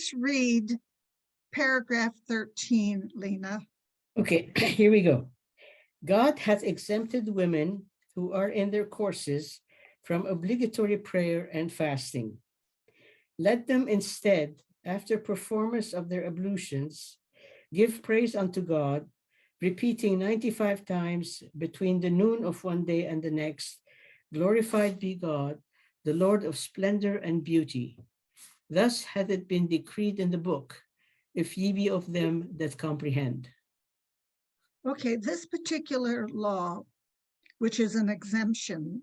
Let's read paragraph 13, Lena. Okay, here we go. God hath exempted women who are in their courses from obligatory prayer and fasting. Let them instead, after performance of their ablutions, give praise unto God, repeating 95 times between the noon of one day and the next, glorified be God, the Lord of splendor and beauty. Thus hath it been decreed in the book, if ye be of them that comprehend. Okay, this particular law, which is an exemption,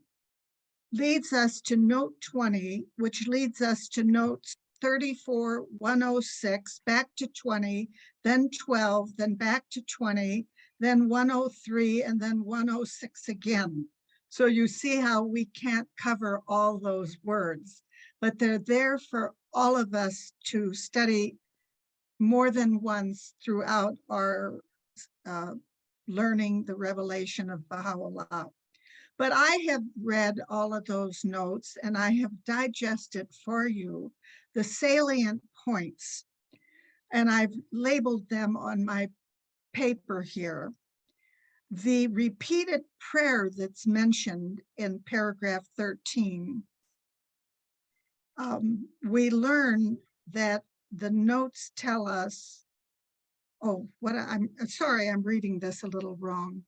leads us to note 20, which leads us to notes 34, 106, back to 20, then 12, then back to 20, then 103, and then 106 again. So you see how we can't cover all those words, but they're there for all of us to study more than once throughout our learning the revelation of Baha'u'llah. But I have read all of those notes and I have digested for you the salient points, and I've labeled them on my paper here. The repeated prayer that's mentioned in paragraph 13, we learn that the notes tell us, I'm sorry, I'm reading this a little wrong.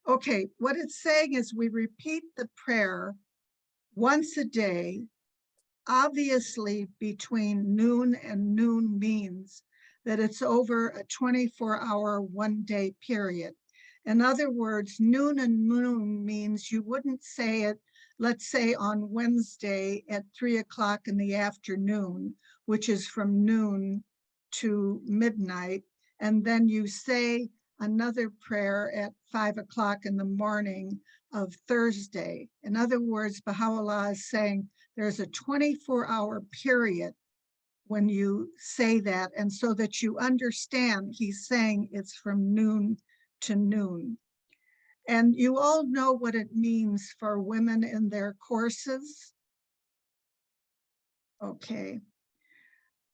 Okay, what it's saying is we repeat the prayer once a day. Obviously, between noon and noon means that it's over a 24-hour, one-day period. In other words, noon and noon means you wouldn't say it, let's say on Wednesday at 3 o'clock in the afternoon, which is from noon to midnight, and then you say another prayer at 5 o'clock in the morning of Thursday. In other words, Baha'u'llah is saying there's a 24-hour period when you say that, and so that you understand, he's saying it's from noon to noon. And you all know what it means for women in their courses. Okay.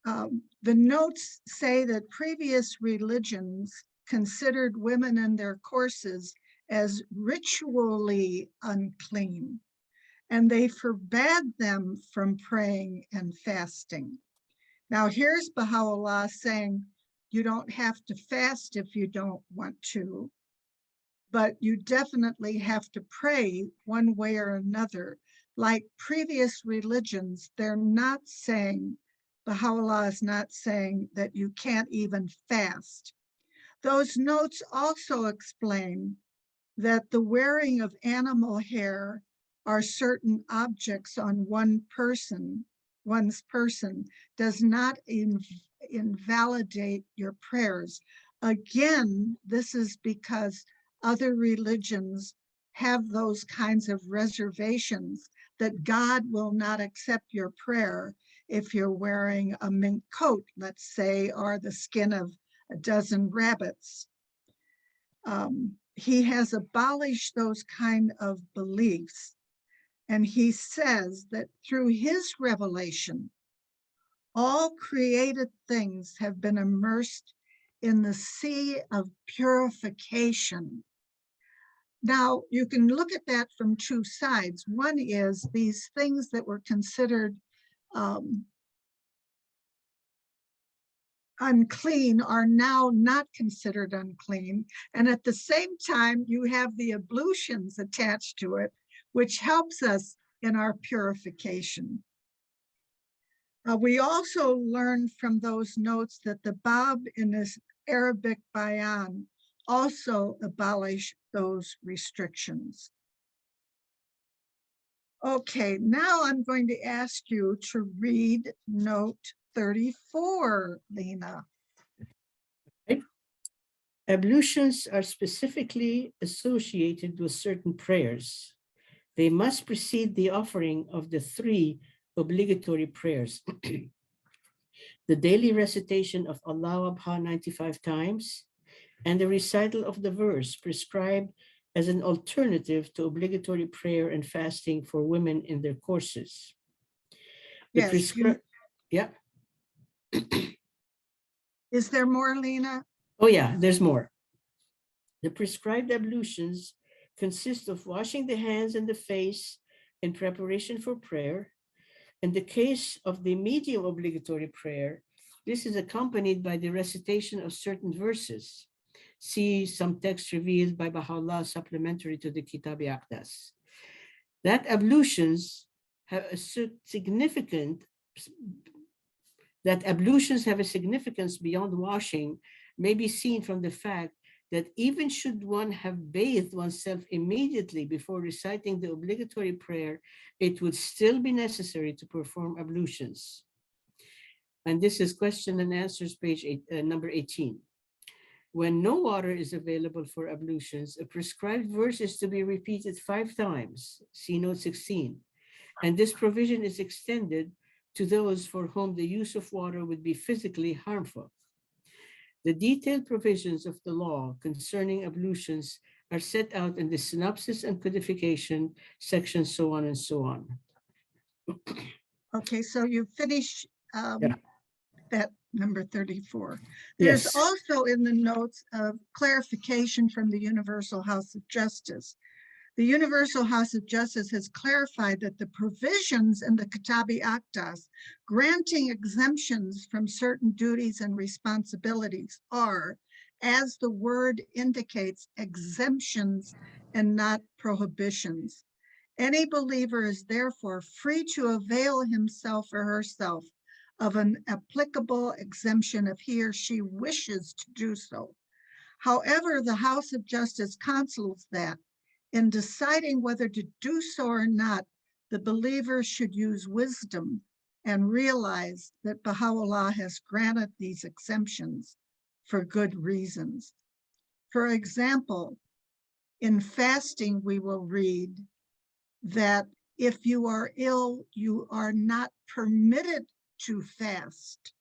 The notes say that previous religions considered women in their courses as ritually unclean, and they forbade them from praying and fasting. Now here's Baha'u'llah saying, you don't have to fast if you don't want to, but you definitely have to pray one way or another. Like previous religions, they're not saying, Baha'u'llah is not saying that you can't even fast. Those notes also explain that the wearing of animal hair or certain objects on one's person does not invalidate your prayers. Again, this is because other religions have those kinds of reservations that God will not accept your prayer if you're wearing a mink coat, let's say, or the skin of a dozen rabbits. He has abolished those kind of beliefs. And he says that through his revelation, all created things have been immersed in the sea of purification. Now, you can look at that from two sides. One is these things that were considered unclean are now not considered unclean. And at the same time, you have the ablutions attached to it, which helps us in our purification. We also learned from those notes that the Bab in this Arabic bayan also abolished those restrictions. Okay, now I'm going to ask you to read note 34, Lena. Okay. Ablutions are specifically associated with certain prayers. They must precede the offering of the 3 obligatory prayers. The daily recitation of Allahu Akbar 95 times, and the recital of the verse prescribed as an alternative to obligatory prayer and fasting for women in their courses. Yes. Yeah. Is there more, Lena? Oh yeah, there's more. The prescribed ablutions consist of washing the hands and the face in preparation for prayer. In the case of the medium obligatory prayer, this is accompanied by the recitation of certain verses. See some text revealed by Baha'u'llah supplementary to the Kitab-i-Aqdas. That ablutions have a significant that ablutions have a significance beyond washing may be seen from the fact that even should one have bathed oneself immediately before reciting the obligatory prayer, it would still be necessary to perform ablutions. And this is question and answers page number 18. When no water is available for ablutions, a prescribed verse is to be repeated 5 times, see note 16. And this provision is extended to those for whom the use of water would be physically harmful. The detailed provisions of the law concerning ablutions are set out in the synopsis and codification section, so on and so on. Okay, so you finish Yeah. that number 34. There's Yes. also in the notes of clarification from the Universal House of Justice. The Universal House of Justice has clarified that the provisions in the Kitab-i-Aqdas granting exemptions from certain duties and responsibilities are, as the word indicates, exemptions and not prohibitions. Any believer is therefore free to avail himself or herself of an applicable exemption if he or she wishes to do so. However, the House of Justice counsels that in deciding whether to do so or not, the believer should use wisdom and realize that Baha'u'llah has granted these exemptions for good reasons. For example, in fasting, we will read that if you are ill, you are not permitted to fast.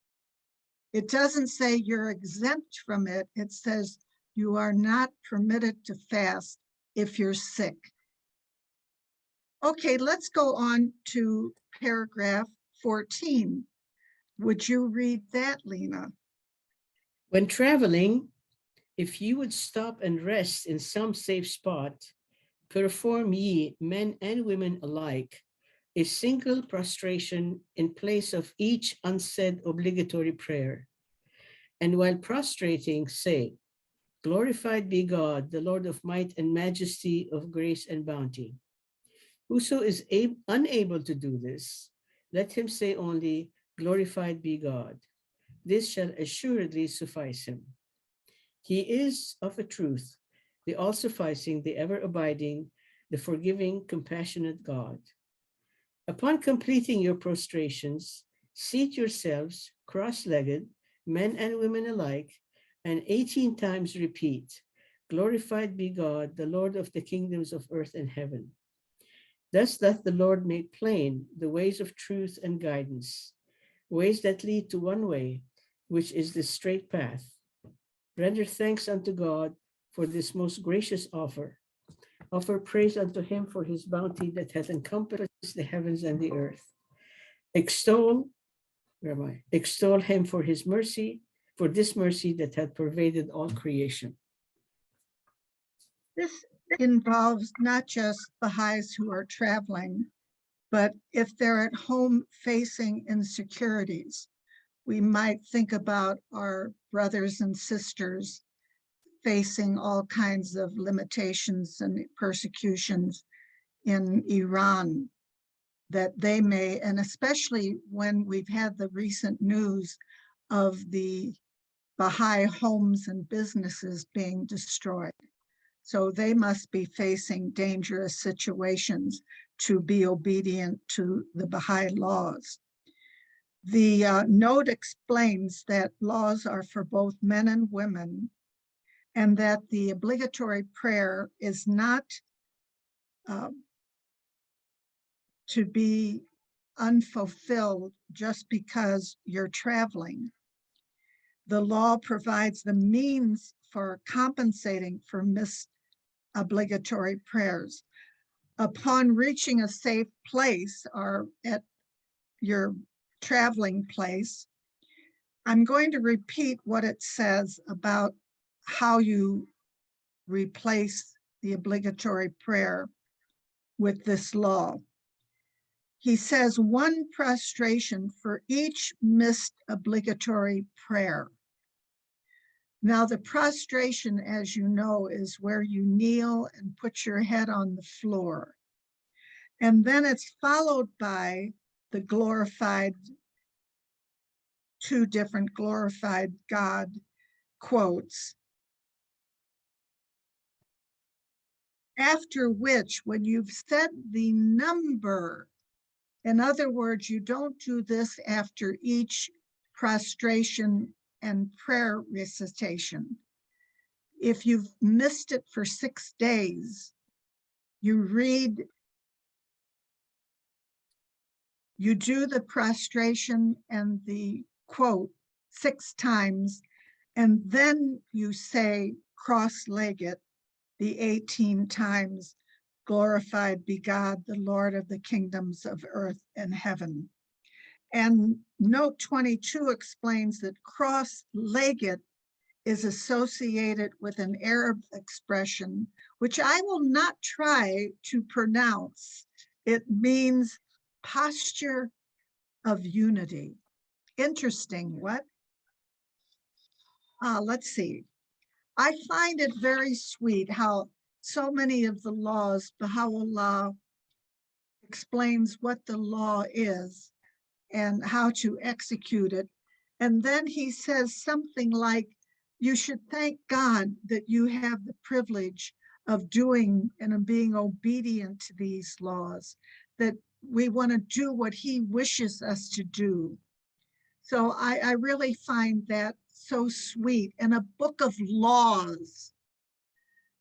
It doesn't say you're exempt from it. It says you are not permitted to fast if you're sick. Okay, let's go on to paragraph 14. Would you read that, Lena? When traveling, if you would stop and rest in some safe spot, perform ye, men and women alike, a single prostration in place of each unsaid obligatory prayer. And while prostrating, say, glorified be God, the Lord of might and majesty, of grace and bounty. Whoso is unable to do this, let him say only, glorified be God. This shall assuredly suffice him. He is of a truth, the all-sufficing, the ever-abiding, the forgiving, compassionate God. Upon completing your prostrations, seat yourselves cross-legged, men and women alike, and 18 times repeat, glorified be God, the Lord of the kingdoms of earth and heaven. Thus doth the Lord make plain the ways of truth and guidance, ways that lead to one way, which is the straight path. Render thanks unto God for this most gracious offer. Offer praise unto him for his bounty that hath encompassed the heavens and the earth. Extol him for his mercy, for this mercy that hath pervaded all creation. This involves not just Baha'is who are traveling, but if they're at home facing insecurities. We might think about our brothers and sisters facing all kinds of limitations and persecutions in Iran that they may, and especially when we've had the recent news of the Baha'i homes and businesses being destroyed. So they must be facing dangerous situations to be obedient to the Baha'i laws. The note explains that laws are for both men and women, and that the obligatory prayer is not to be unfulfilled just because you're traveling. The law provides the means for compensating for missed obligatory prayers. Upon reaching a safe place or at your traveling place, I'm going to repeat what it says about how you replace the obligatory prayer with this law. He says 1 prostration for each missed obligatory prayer. Now, the prostration, as you know, is where you kneel and put your head on the floor. And then it's followed by the glorified, 2 different glorified God quotes. After which, when you've said the number, in other words, you don't do this after each prostration and prayer recitation. If you've missed it for 6 days, you do the prostration and the quote 6 times, and then you say cross-legged the 18 times, glorified be God, the Lord of the kingdoms of earth and heaven. And note 22 explains that cross-legged is associated with an Arab expression, which I will not try to pronounce. It means posture of unity. Interesting, what? Let's see. I find it very sweet how so many of the laws, Baha'u'llah explains what the law is and how to execute it. And then he says something like, you should thank God that you have the privilege of doing and of being obedient to these laws, that we want to do what he wishes us to do. So I really find that so sweet. And a book of laws.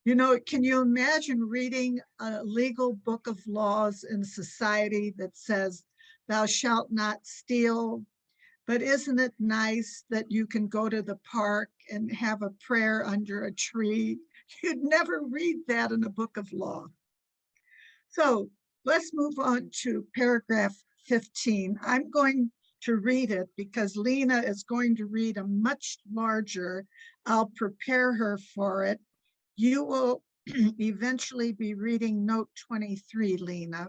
You know, can you imagine reading a legal book of laws in society that says, thou shalt not steal? But isn't it nice that you can go to the park and have a prayer under a tree? You'd never read that in a book of law. So let's move on to paragraph 15. I'm going to read it because Lena is going to read a much larger. I'll prepare her for it. You will eventually be reading note 23, Lena.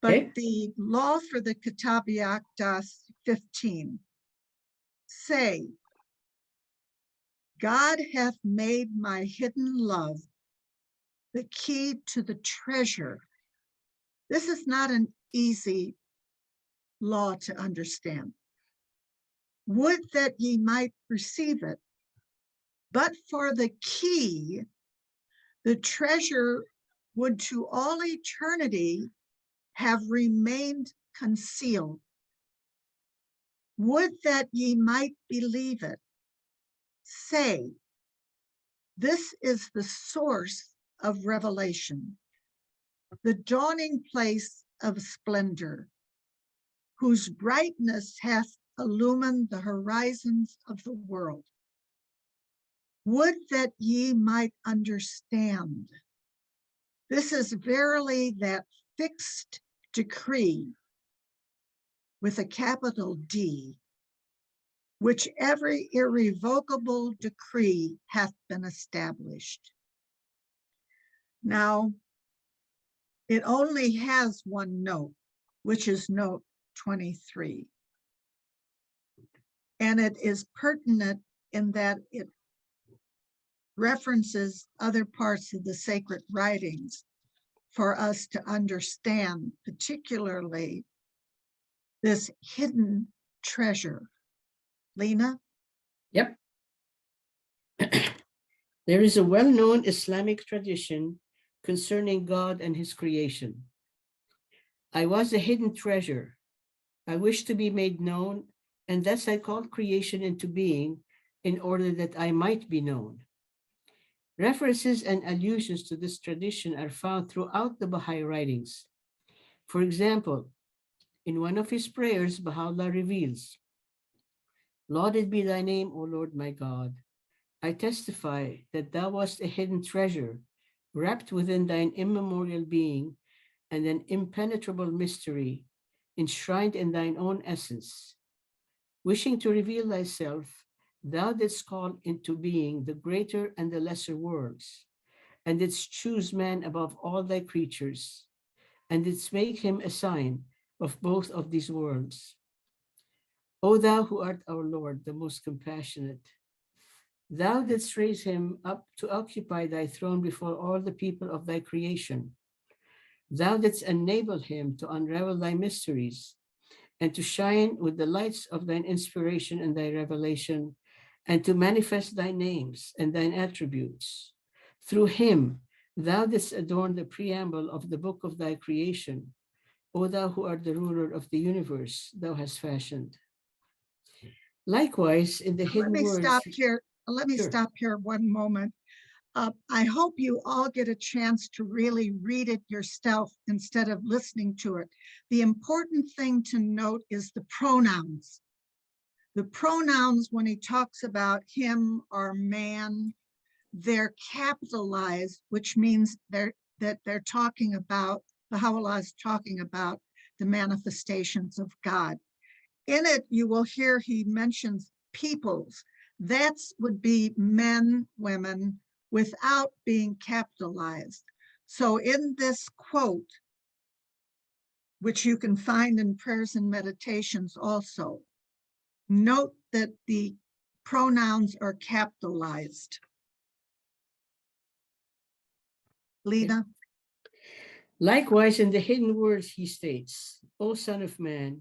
But Okay. the law for the Kitab-i-Aqdas 15. Say, God hath made my hidden love the key to the treasure. This is not an easy law to understand. Would that ye might perceive it, but for the key, the treasure would to all eternity have remained concealed. Would that ye might believe it. Say, this is the source of revelation, the dawning place of splendor, whose brightness hath illumined the horizons of the world. Would that ye might understand. This is verily that fixed decree with a capital D, which every irrevocable decree hath been established. Now, it only has 1 note, which is note 23. And it is pertinent in that it references other parts of the sacred writings for us to understand, particularly this hidden treasure. Lena? Yep. There is a well-known Islamic tradition concerning God and his creation. I was a hidden treasure. I wished to be made known, and thus I called creation into being in order that I might be known. References and allusions to this tradition are found throughout the Baha'i writings. For example, in one of his prayers, Baha'u'llah reveals, Lauded be thy name, O Lord my God. I testify that thou wast a hidden treasure, wrapped within thine immemorial being and an impenetrable mystery, enshrined in thine own essence. Wishing to reveal thyself, thou didst call into being the greater and the lesser worlds, and didst choose man above all thy creatures, and didst make him a sign of both of these worlds. O thou who art our Lord, the most compassionate, thou didst raise him up to occupy thy throne before all the people of thy creation. Thou didst enable him to unravel thy mysteries and to shine with the lights of thine inspiration and thy revelation, and to manifest thy names and thine attributes. Through him, thou didst adorn the preamble of the book of thy creation. O thou who art the ruler of the universe, thou hast fashioned. Likewise, in the Let hidden me words, stop here. Let me sure, stop here one moment. I hope you all get a chance to really read it yourself instead of listening to it. The important thing to note is the pronouns. The pronouns, when he talks about him or man, they're capitalized, which means that they're talking about, Baha'u'llah is talking about the manifestations of God. In it, you will hear he mentions peoples. That would be men, women, without being capitalized. So in this quote, which you can find in prayers and meditations also, note that the pronouns are capitalized. Lena? likewise, in the hidden words, he states, O Son of Man,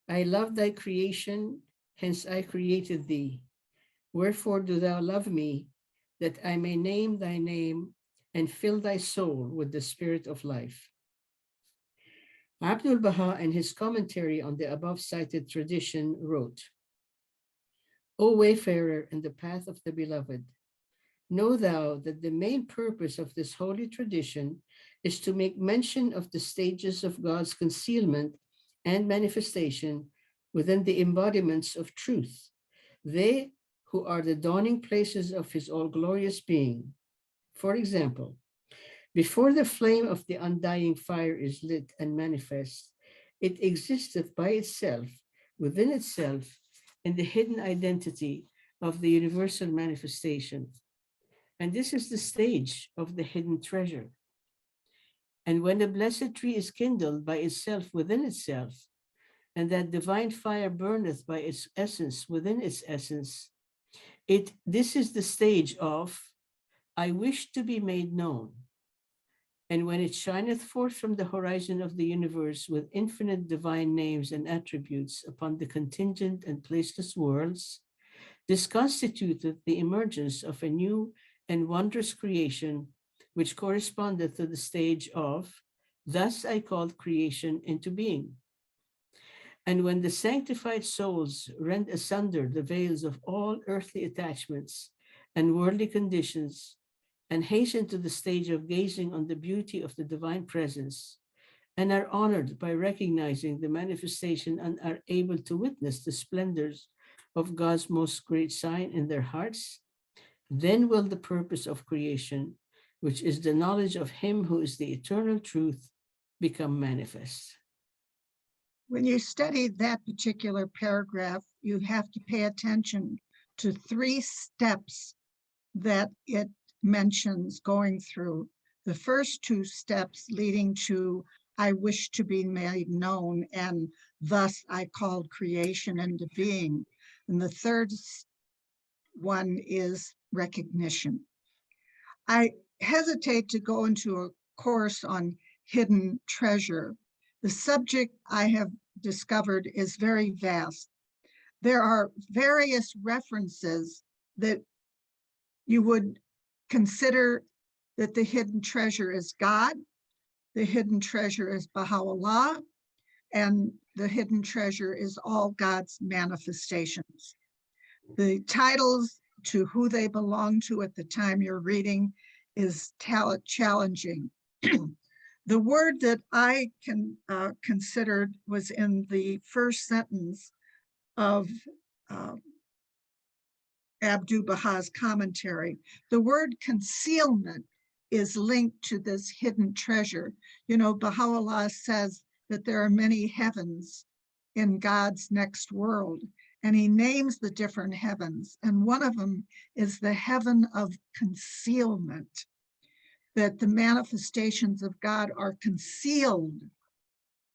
I love thy creation, hence I created thee. Wherefore do thou love me, that I may name thy name and fill thy soul with the spirit of life. Abdul Baha, in his commentary on the above cited tradition, wrote, O wayfarer in the path of the beloved, know thou that the main purpose of this holy tradition is to make mention of the stages of God's concealment and manifestation within the embodiments of truth, they who are the dawning places of his all-glorious being. For example, before the flame of the undying fire is lit and manifest, it existeth by itself, within itself, in the hidden identity of the universal manifestation. And this is the stage of the hidden treasure. And when the blessed tree is kindled by itself within itself, and that divine fire burneth by its essence within its essence, this is the stage of I wish to be made known. And when it shineth forth from the horizon of the universe with infinite divine names and attributes upon the contingent and placeless worlds, this constituted the emergence of a new and wondrous creation, which corresponded to the stage of, thus I called creation into being. And when the sanctified souls rend asunder the veils of all earthly attachments and worldly conditions, and hasten to the stage of gazing on the beauty of the divine presence, and are honored by recognizing the manifestation and are able to witness the splendors of God's most great sign in their hearts, then will the purpose of creation, which is the knowledge of him who is the eternal truth, become manifest. When you study that particular paragraph, you have to pay attention to 3 steps that it mentions going through. The first 2 steps leading to I wish to be made known, and thus I called creation into being. And the third one is recognition. I hesitate to go into a course on hidden treasure. The subject I have discovered is very vast. There are various references that you would consider that the hidden treasure is God, the hidden treasure is Baha'u'llah, and the hidden treasure is all God's manifestations. The titles to who they belong to at the time you're reading is challenging. The word that I considered was in the first sentence of Abdul Baha's commentary. The word concealment is linked to this hidden treasure. You know, Baha'u'llah says that there are many heavens in God's next world, and he names the different heavens. And one of them is the heaven of concealment, that the manifestations of God are concealed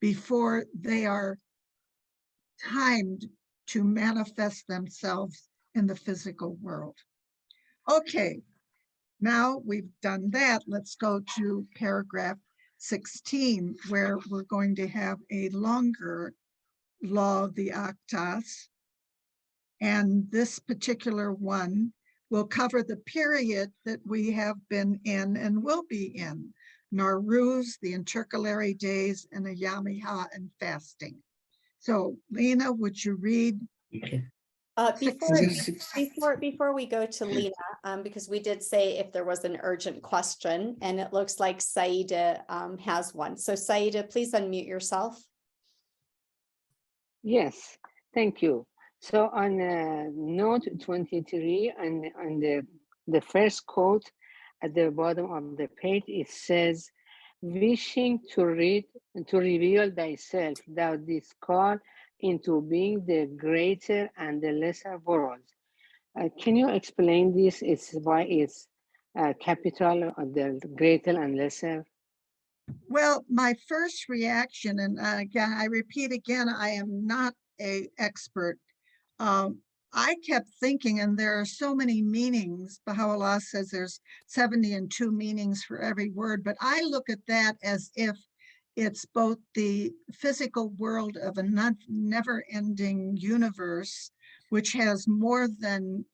before they are timed to manifest themselves in the physical world. Okay, now we've done that. Let's go to paragraph 16, where we're going to have a longer law of the Aqdas. And this particular one will cover the period that we have been in and will be in, Nowruz, the intercalary days, and the Yamiha and fasting. So, Lena, would you read? Okay. Before we go to Lena, because we did say if there was an urgent question, and it looks like Saida has one. So Saida, please unmute yourself. Yes, thank you. So on note 23 and on the first quote at the bottom of the page, it says, wishing to reveal thyself, thou didst call into being the greater and the lesser worlds. Can you explain this? It's why it's capital of the greater and lesser? Well, my first reaction, and again, I repeat again, I am not an expert. I kept thinking, and there are so many meanings. Baha'u'llah says there's 72 meanings for every word, but I look at that as if it's both the physical world of a never-ending universe, which has more than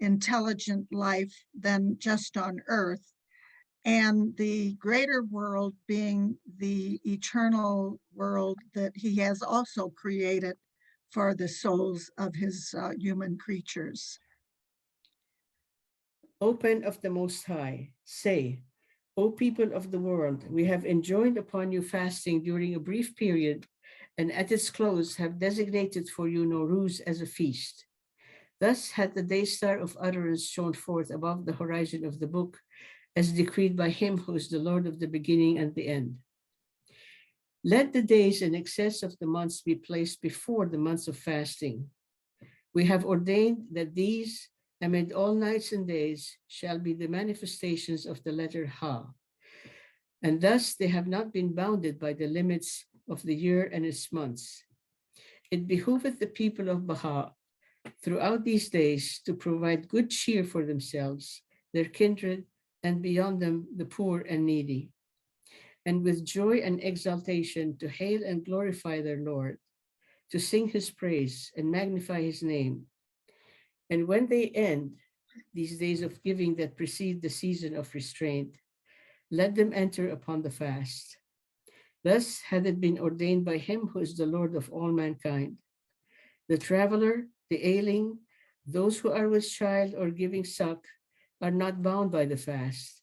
intelligent life than just on Earth, and the greater world being the eternal world that he has also created for the souls of his human creatures. Open of the Most High, say, O people of the world, we have enjoined upon you fasting during a brief period, and at its close have designated for you Nowruz as a feast. Thus had the day star of utterance shone forth above the horizon of the book, as decreed by him who is the Lord of the beginning and the end. Let the days in excess of the months be placed before the months of fasting. We have ordained that these, amid all nights and days, shall be the manifestations of the letter Ha. And thus they have not been bounded by the limits of the year and its months. It behooveth the people of Baha throughout these days to provide good cheer for themselves, their kindred, and beyond them the poor and needy, and with joy and exaltation to hail and glorify their Lord, to sing his praise and magnify his name. And when they end these days of giving that precede the season of restraint, let them enter upon the fast. Thus had it been ordained by him who is the Lord of all mankind. The traveler, the ailing, those who are with child or giving suck are not bound by the fast.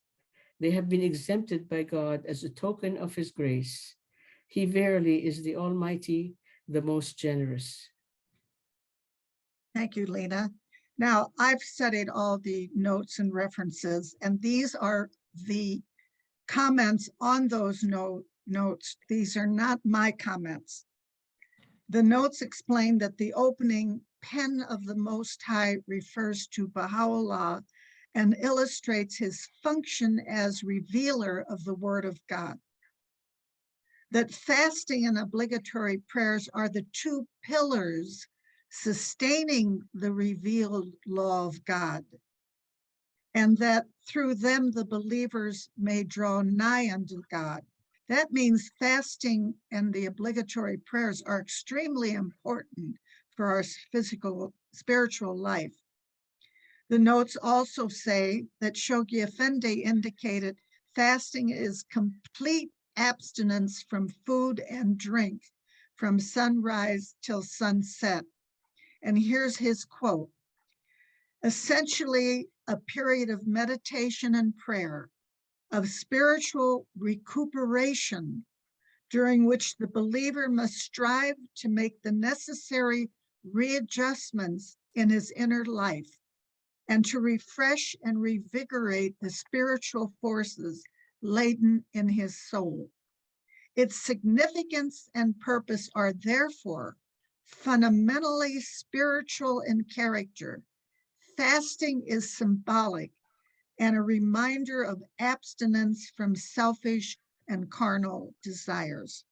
They have been exempted by God as a token of his grace. He verily is the Almighty, the most generous. Thank you, Lena. Now, I've studied all the notes and references, and these are the comments on those notes. These are not my comments. The notes explain that the opening pen of the Most High refers to Baha'u'llah and illustrates his function as revealer of the Word of God. That fasting and obligatory prayers are the two pillars sustaining the revealed law of God, and that through them the believers may draw nigh unto God. That means fasting and the obligatory prayers are extremely important for our spiritual life. The notes also say that Shoghi Effendi indicated fasting is complete abstinence from food and drink from sunrise till sunset. And here's his quote: essentially a period of meditation and prayer, of spiritual recuperation, during which the believer must strive to make the necessary readjustments in his inner life and to refresh and revigorate the spiritual forces latent in his soul. Its significance and purpose are therefore fundamentally spiritual in character. Fasting is symbolic and a reminder of abstinence from selfish and carnal desires.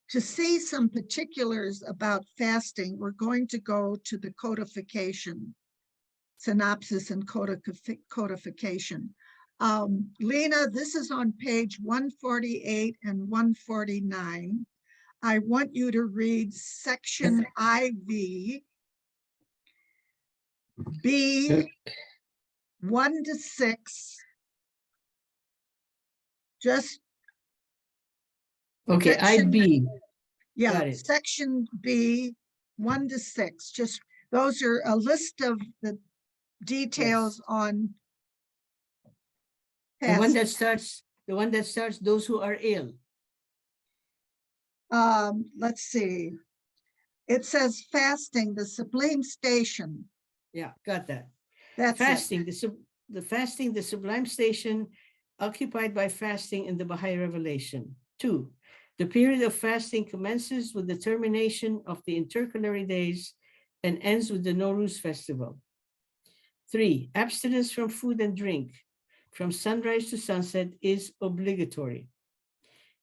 To see some particulars about fasting, we're going to go to the codification, synopsis and codification. Lena, this is on page 148 and 149. I want you to read section IV, B, 1 to 6. Just Okay, section- IB. Yeah, Got it. section B, 1 to 6. Just those are a list of the details on The one fasting. that starts those who are ill. Let's see. It says fasting, the sublime station. Yeah, got that. That's it. Fasting, the sublime station occupied by fasting in the Baha'i revelation. 2, the period of fasting commences with the termination of the intercalary days and ends with the Nowruz festival. 3, abstinence from food and drink from sunrise to sunset is obligatory.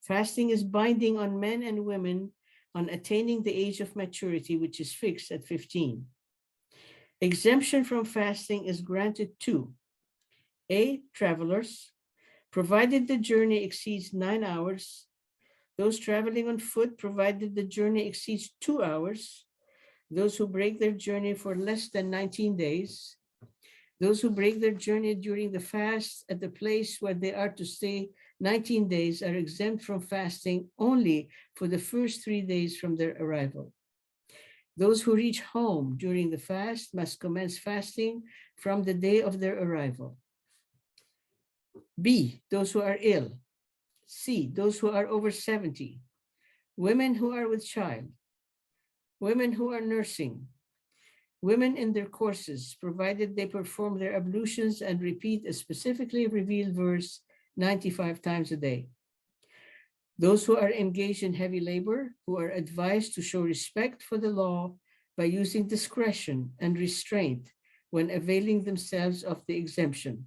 Fasting is binding on men and women on attaining the age of maturity, which is fixed at 15. Exemption from fasting is granted to A, travelers, provided the journey exceeds 9 hours, those traveling on foot, provided the journey exceeds 2 hours, those who break their journey for less than 19 days, those who break their journey during the fast at the place where they are to stay 19 days are exempt from fasting only for the first 3 days from their arrival. Those who reach home during the fast must commence fasting from the day of their arrival. B, those who are ill. C, those who are over 70. Women who are with child. Women who are nursing. Women in their courses, provided they perform their ablutions and repeat a specifically revealed verse 95 times a day. Those who are engaged in heavy labor, who are advised to show respect for the law by using discretion and restraint when availing themselves of the exemption.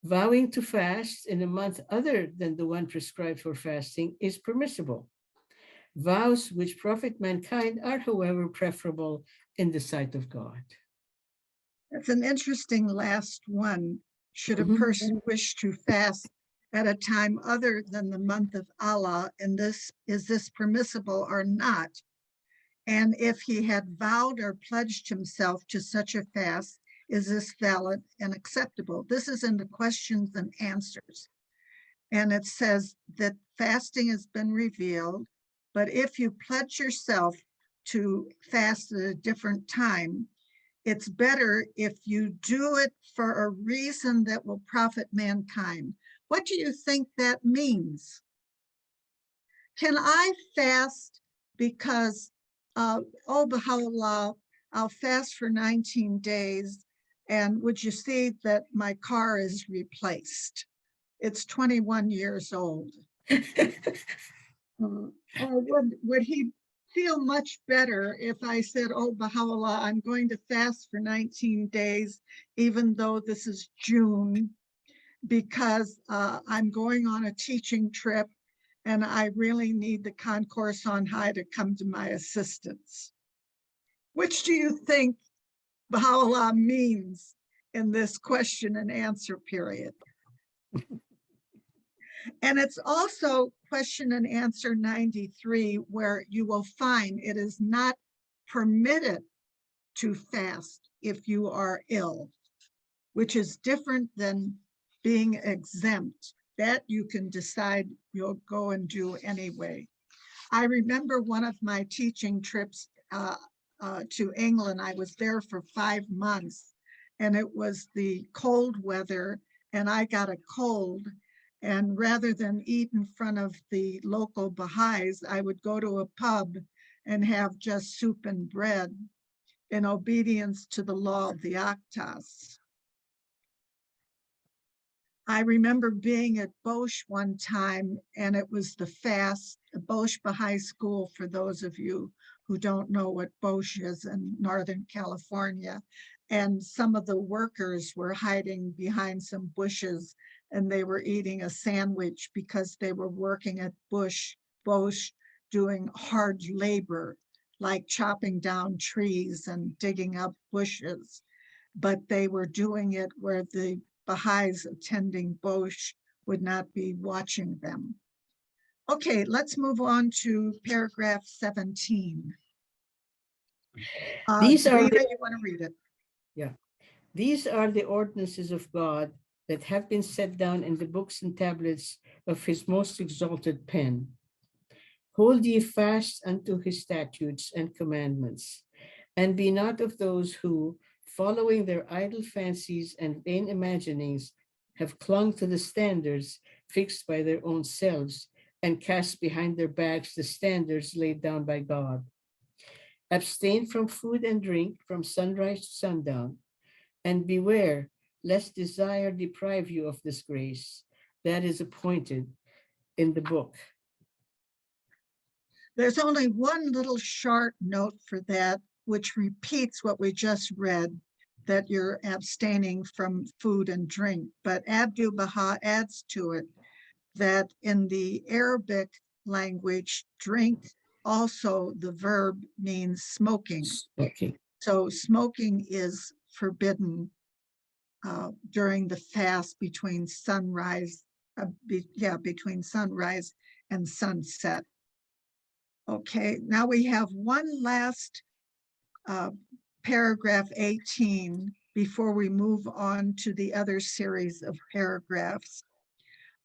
Vowing to fast in a month other than the one prescribed for fasting is permissible. Vows which profit mankind are, however, preferable in the sight of God. That's an interesting last one. Should a Mhm. person wish to fast at a time other than the month of Allah, and is this permissible or not? And if he had vowed or pledged himself to such a fast, is this valid and acceptable? This is in the questions and answers. And it says that fasting has been revealed, but if you pledge yourself to fast at a different time, it's better if you do it for a reason that will profit mankind. What do you think that means? Can I fast because, oh, Baha'u'llah, I'll fast for 19 days, and would you see that my car is replaced? It's 21 years old. Or would he feel much better if I said, oh, Baha'u'llah, I'm going to fast for 19 days, even though this is June, because I'm going on a teaching trip and I really need the concourse on high to come to my assistance. Which do you think Baha'u'llah means in this question and answer period? And it's also question and answer 93, where you will find it is not permitted to fast if you are ill, which is different than being exempt. That you can decide you'll go and do anyway. I remember one of my teaching trips to England. I was there for 5 months, and it was the cold weather, and I got a cold. And rather than eat in front of the local Baha'is, I would go to a pub and have just soup and bread in obedience to the law of the Aqdas. I remember being at Bosch one time, and it was the fast, Bosch Baha'i School, for those of you who don't know what Bosch is in Northern California. And some of the workers were hiding behind some bushes and they were eating a sandwich because they were working at Bosch doing hard labor, like chopping down trees and digging up bushes. But they were doing it where the Baha'is attending Bosch would not be watching them. Okay, let's move on to paragraph 17. These are Rita, the, you want to read it? these are the ordinances of God that have been set down in the books and tablets of his most exalted pen. Hold ye fast unto his statutes and commandments, and be not of those who, following their idle fancies and vain imaginings, have clung to the standards fixed by their own selves and cast behind their backs the standards laid down by God. Abstain from food and drink from sunrise to sundown, and beware lest desire deprive you of this grace that is appointed in the book. There's only one little short note for that, which repeats what we just read, that you're abstaining from food and drink. But Abdu'l-Baha adds to it that in the Arabic language, drink also the verb means smoking. Okay. So smoking is forbidden during the fast between sunrise, between sunrise and sunset. Okay, now we have one last paragraph 18 before we move on to the other series of paragraphs.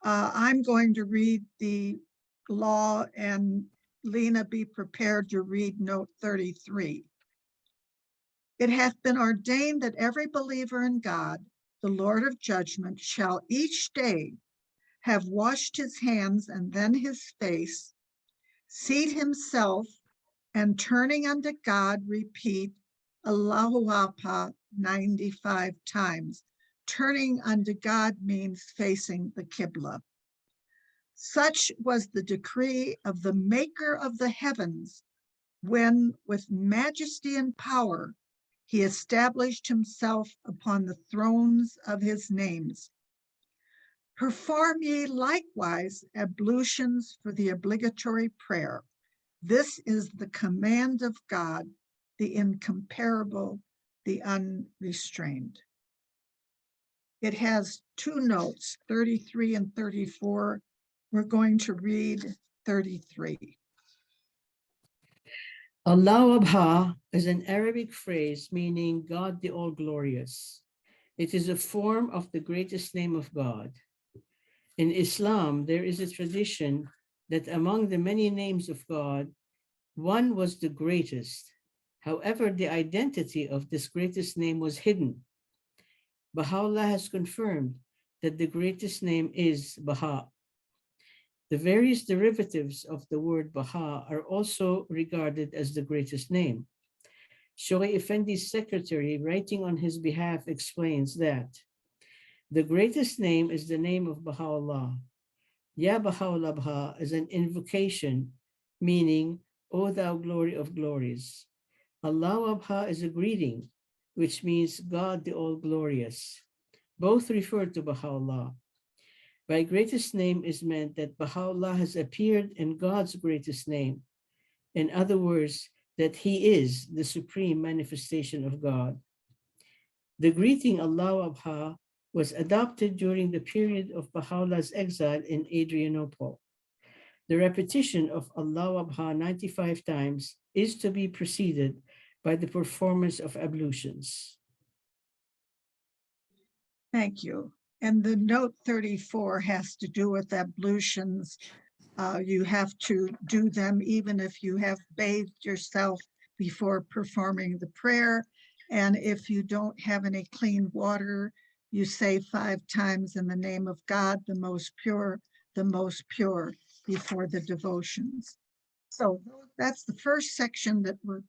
I'm going to read the law, and Lena, be prepared to read note 33. It hath been ordained that every believer in God, the Lord of judgment, shall each day have washed his hands and then his face, seat himself, and turning unto God, repeat Allahu Akbar 95 times. Turning unto God means facing the Qibla. Such was the decree of the maker of the heavens, when with majesty and power he established himself upon the thrones of his names. Perform ye likewise ablutions for the obligatory prayer. This is the command of God, the incomparable, the unrestrained. It has two notes, 33 and 34. We're going to read 33. Allahu Akbar is an Arabic phrase meaning God the All-Glorious. It is a form of the greatest name of God. In Islam, there is a tradition that among the many names of God, one was the greatest. However, the identity of this greatest name was hidden. Baha'u'llah has confirmed that the greatest name is Baha. The various derivatives of the word Baha are also regarded as the greatest name. Shoei Effendi's secretary, writing on his behalf, explains that the greatest name is the name of Baha'u'llah. Ya Baha'u'llah Baha is an invocation, meaning, O thou glory of glories. Allahu Akbar is a greeting, which means God the All-Glorious. Both refer to Baha'u'llah. By greatest name is meant that Baha'u'llah has appeared in God's greatest name. In other words, that he is the supreme manifestation of God. The greeting Allahu Akbar was adopted during the period of Baha'u'llah's exile in Adrianople. The repetition of Allahu Akbar 95 times is to be preceded by the performance of ablutions. Thank you. And the note 34 has to do with ablutions. You have to do them even if you have bathed yourself before performing the prayer. And if you don't have any clean water, you say 5 times in the name of God, the most pure, before the devotions. So that's the first section that we're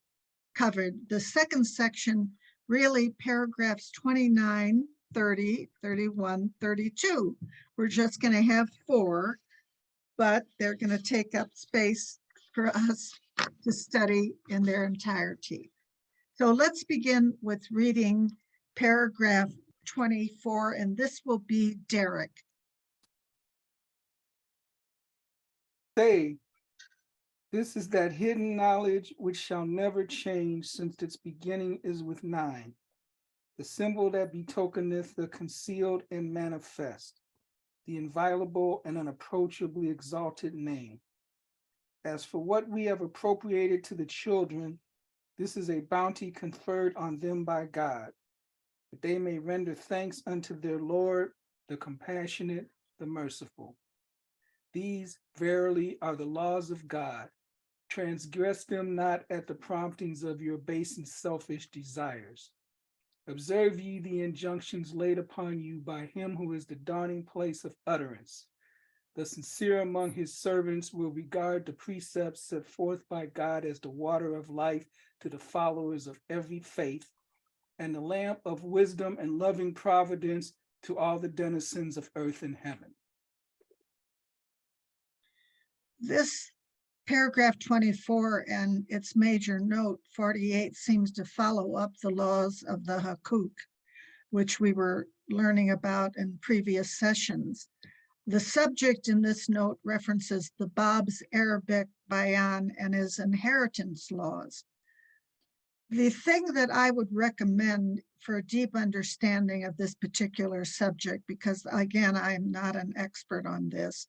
covered. The second section, really paragraphs 29, 30, 31, 32. We're just going to have 4, but they're going to take up space for us to study in their entirety. So let's begin with reading paragraph 24, and this will be Derek. Say, this is that hidden knowledge which shall never change, since its beginning is with 9. The symbol that betokeneth the concealed and manifest, the inviolable and unapproachably exalted name. As for what we have appropriated to the children, this is a bounty conferred on them by God, that they may render thanks unto their Lord, the compassionate, the merciful. These verily are the laws of God. Transgress them not at the promptings of your base and selfish desires. Observe ye the injunctions laid upon you by him who is the dawning place of utterance. The sincere among his servants will regard the precepts set forth by God as the water of life to the followers of every faith, and the lamp of wisdom and loving providence to all the denizens of earth and heaven. This paragraph 24 and its major note 48 seems to follow up the laws of the Hakuk, which we were learning about in previous sessions. The subject in this note references the Bab's Arabic bayan and his inheritance laws. The thing that I would recommend for a deep understanding of this particular subject, because again, I am not an expert on this,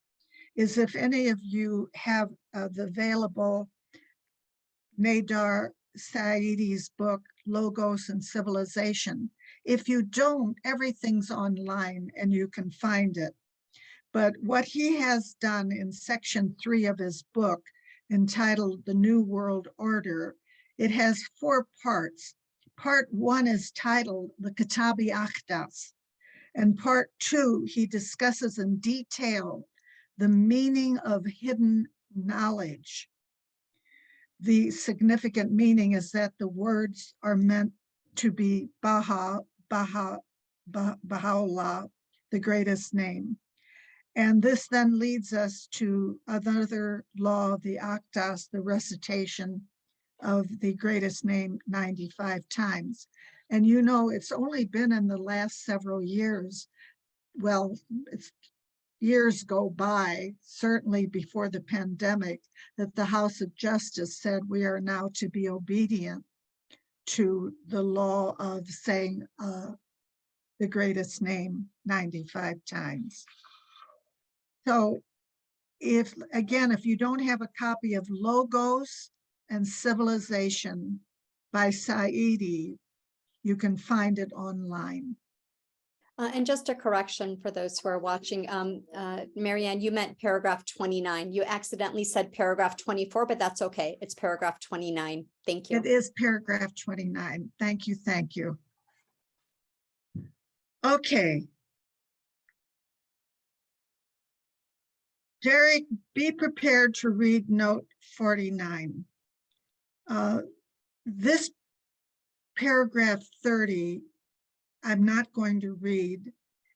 is if any of you have the available Nadar Sa'idi's book, Logos and Civilization. If you don't, everything's online and you can find it. But what he has done in section 3 of his book, entitled The New World Order, it has 4 parts. Part 1 is titled the Kitab-i-Aqdas, and part 2, he discusses in detail the meaning of hidden knowledge. The significant meaning is that the words are meant to be Baha'u'llah, the greatest name. And this then leads us to another law of the Aqdas, the recitation of the greatest name 95 times. And you know, it's only been in the last several years, well, years go by, certainly before the pandemic, that the House of Justice said we are now to be obedient to the law of saying the greatest name 95 times. So if you don't have a copy of Logos and Civilization by Saidi, you can find it online. And just a correction for those who are watching, Marianne, you meant paragraph 29. You accidentally said paragraph 24, but that's okay. It's paragraph 29. Thank you. It is paragraph 29. Thank you, thank you. Okay. Derek, be prepared to read note 49. This paragraph 30, I'm not going to read.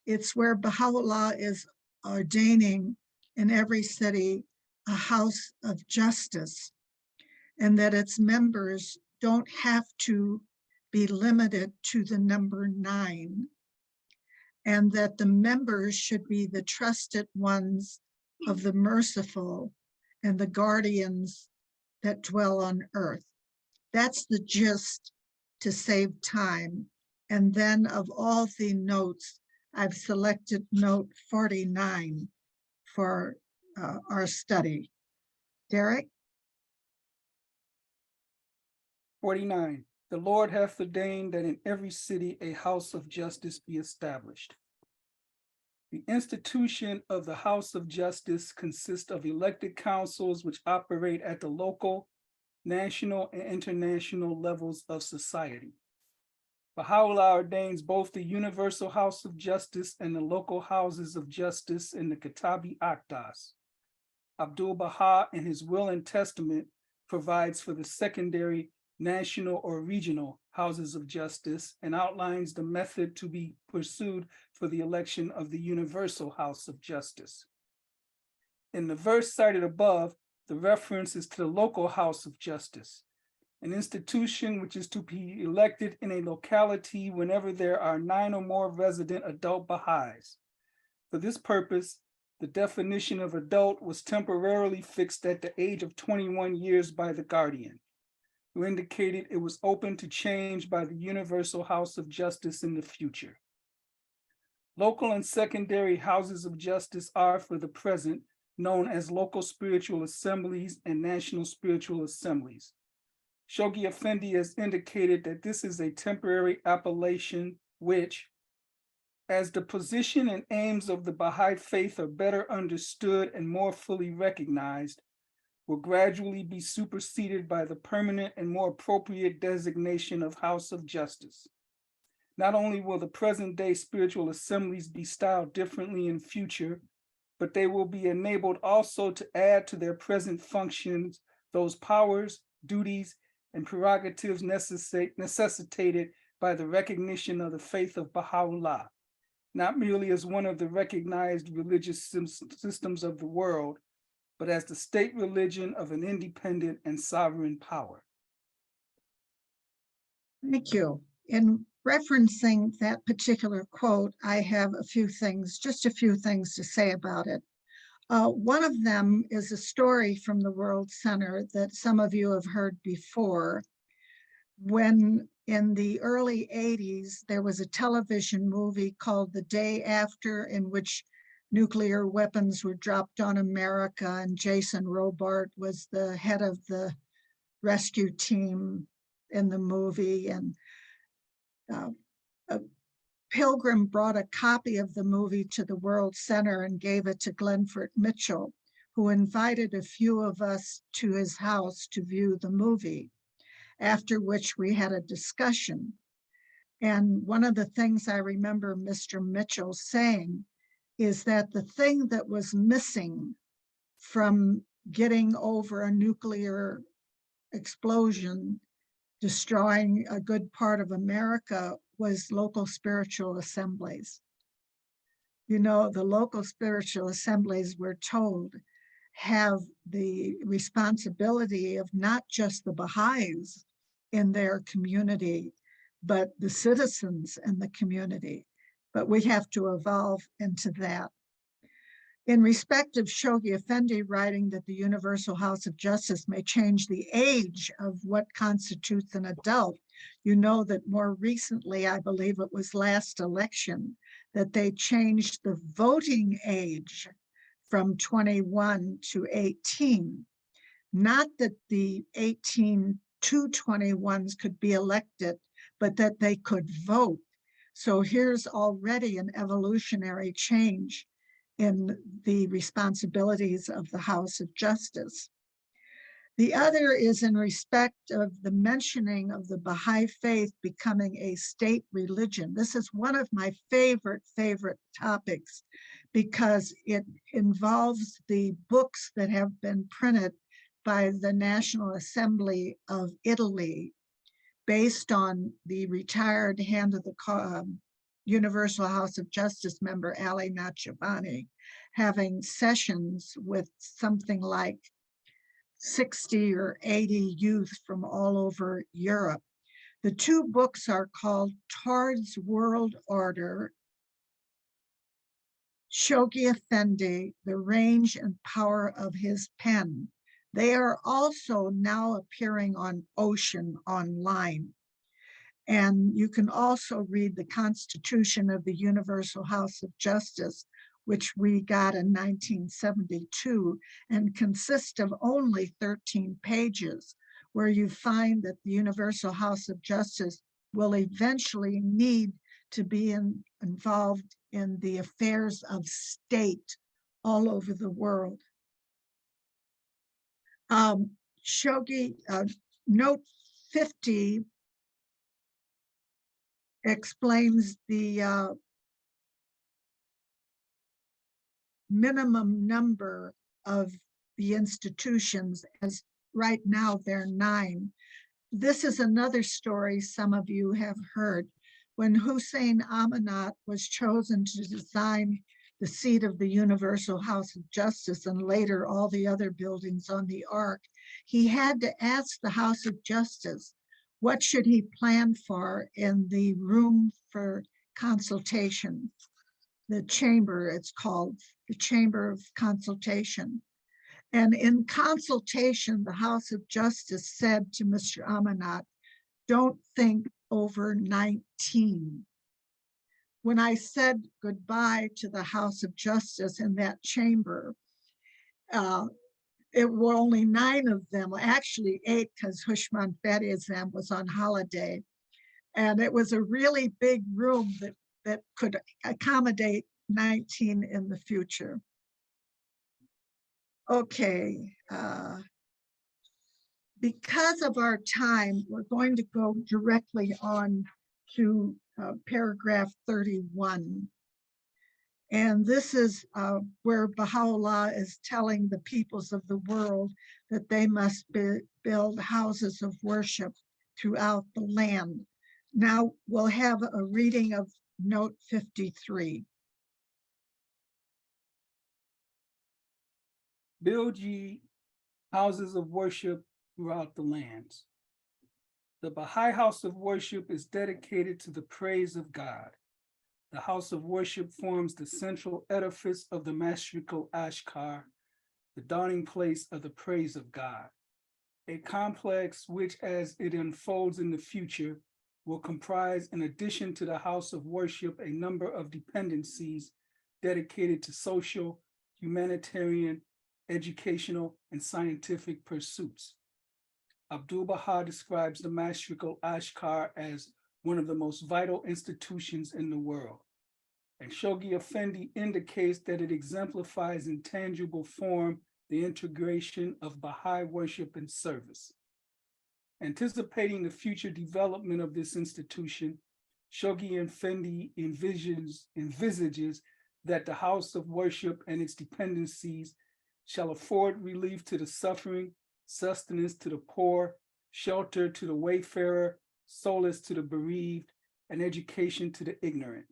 It's where Baha'u'llah is ordaining in every city a house of justice, and that its members don't have to be limited to the number 9, and that the members should be the trusted ones of the merciful and the guardians that dwell on earth. That's the gist to save time. And then of all the notes, I've selected note 49 for our study. Derek? 49. The Lord hath ordained that in every city a house of justice be established. The institution of the House of Justice consists of elected councils which operate at the local, national, and international levels of society. Baha'u'llah ordains both the Universal House of Justice and the local houses of justice in the Kitab-i-Aqdas. Abdul-Baha, in his will and testament, provides for the secondary, national, or regional houses of justice and outlines the method to be pursued for the election of the Universal House of Justice. In the verse cited above, the reference is to the local House of Justice, an institution which is to be elected in a locality whenever there are 9 or more resident adult Baha'is. For this purpose, the definition of adult was temporarily fixed at the age of 21 years by the Guardian, who indicated it was open to change by the Universal House of Justice in the future. Local and secondary houses of justice are, for the present, known as local spiritual assemblies and national spiritual assemblies. Shoghi Effendi has indicated that this is a temporary appellation which, as the position and aims of the Baha'i faith are better understood and more fully recognized, will gradually be superseded by the permanent and more appropriate designation of House of Justice. Not only will the present day spiritual assemblies be styled differently in future, but they will be enabled also to add to their present functions those powers, duties, and prerogatives necessitated by the recognition of the faith of Baha'u'llah, not merely as one of the recognized religious systems of the world, but as the state religion of an independent and sovereign power. Thank you. In referencing that particular quote, I have just a few things to say about it. One of them is a story from the World Center that some of you have heard before. When in the early 80s, there was a television movie called The Day After, in which nuclear weapons were dropped on America, and Jason Robart was the head of the rescue team in the movie. And a pilgrim brought a copy of the movie to the World Center and gave it to Glenford Mitchell, who invited a few of us to his house to view the movie, after which we had a discussion. And one of the things I remember Mr. Mitchell saying is that the thing that was missing from getting over a nuclear explosion destroying a good part of America was local spiritual assemblies. You know, the local spiritual assemblies, we're told, have the responsibility of not just the Baha'is in their community, but the citizens in the community. But we have to evolve into that. In respect of Shoghi Effendi writing that the Universal House of Justice may change the age of what constitutes an adult, you know that more recently, I believe it was last election, that they changed the voting age from 21 to 18. Not that the 18 to 21s could be elected, but that they could vote. So here's already an evolutionary change in the responsibilities of the House of Justice. The other is in respect of the mentioning of the Baha'i faith becoming a state religion. This is one of my favorite topics because it involves the books that have been printed by the National Assembly of Italy based on the retired hand of the Universal House of Justice member Ali Nachavani, having sessions with something like 60 or 80 youth from all over Europe. The two books are called Towards World Order, Shoghi Effendi, The Range and Power of His Pen. They are also now appearing on Ocean online. And you can also read the Constitution of the Universal House of Justice, which we got in 1972 and consists of only 13 pages, where you find that the Universal House of Justice will eventually need to be involved in the affairs of state all over the world. Shoghi, note 50 explains the minimum number of the institutions, as right now they're 9. This is another story some of you have heard. When Hussein Amanat was chosen to design the seat of the Universal House of Justice, and later all the other buildings on the Ark, he had to ask the House of Justice, what should he plan for in the room for consultation? The chamber, it's called the Chamber of Consultation. And in consultation, the House of Justice said to Mr. Amanat, don't think over 19. When I said goodbye to the House of Justice in that chamber, it were only 9 of them, actually 8, because Hushman Ferizem was on holiday. And it was a really big room that could accommodate 19 in the future. Okay, because of our time, we're going to go directly on to paragraph 31. And this is where Baha'u'llah is telling the peoples of the world that they must build houses of worship throughout the land. Now we'll have a reading of note 53. Build ye houses of worship throughout the lands. The Baha'i house of worship is dedicated to the praise of God. The house of worship forms the central edifice of the Mashrikal Ashkar, the dawning place of the praise of God, a complex which, as it unfolds in the future, will comprise, in addition to the house of worship, a number of dependencies dedicated to social, humanitarian, educational, and scientific pursuits. Abdu'l-Baha describes the Mashrikal Ashkar as one of the most vital institutions in the world. And Shoghi Effendi indicates that it exemplifies in tangible form the integration of Baha'i worship and service. Anticipating the future development of this institution, Shoghi Effendi envisages that the house of worship and its dependencies shall afford relief to the suffering, sustenance to the poor, shelter to the wayfarer, solace to the bereaved, and education to the ignorant.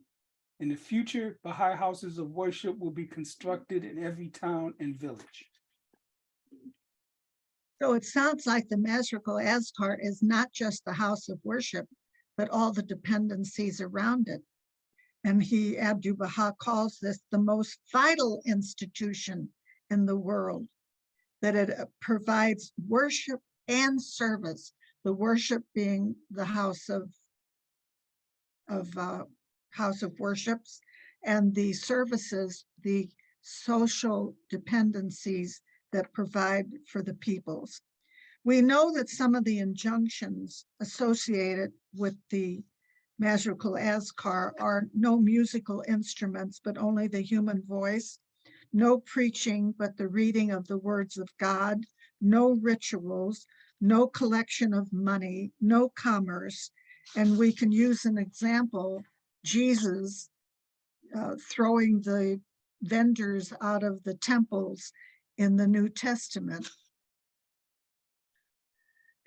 In the future, Baha'i houses of worship will be constructed in every town and village. So it sounds like the Mashrikal Ashkar is not just the house of worship, but all the dependencies around it. And Abdu'l-Baha calls this the most vital institution in the world, that it provides worship and service, the worship being the house of worships, and the services, the social dependencies that provide for the peoples. We know that some of the injunctions associated with the Mashrikal Ashkar are no musical instruments, but only the human voice, no preaching, but the reading of the words of God, no rituals, no collection of money, no commerce. And we can use an example, Jesus throwing the vendors out of the temples in the New Testament.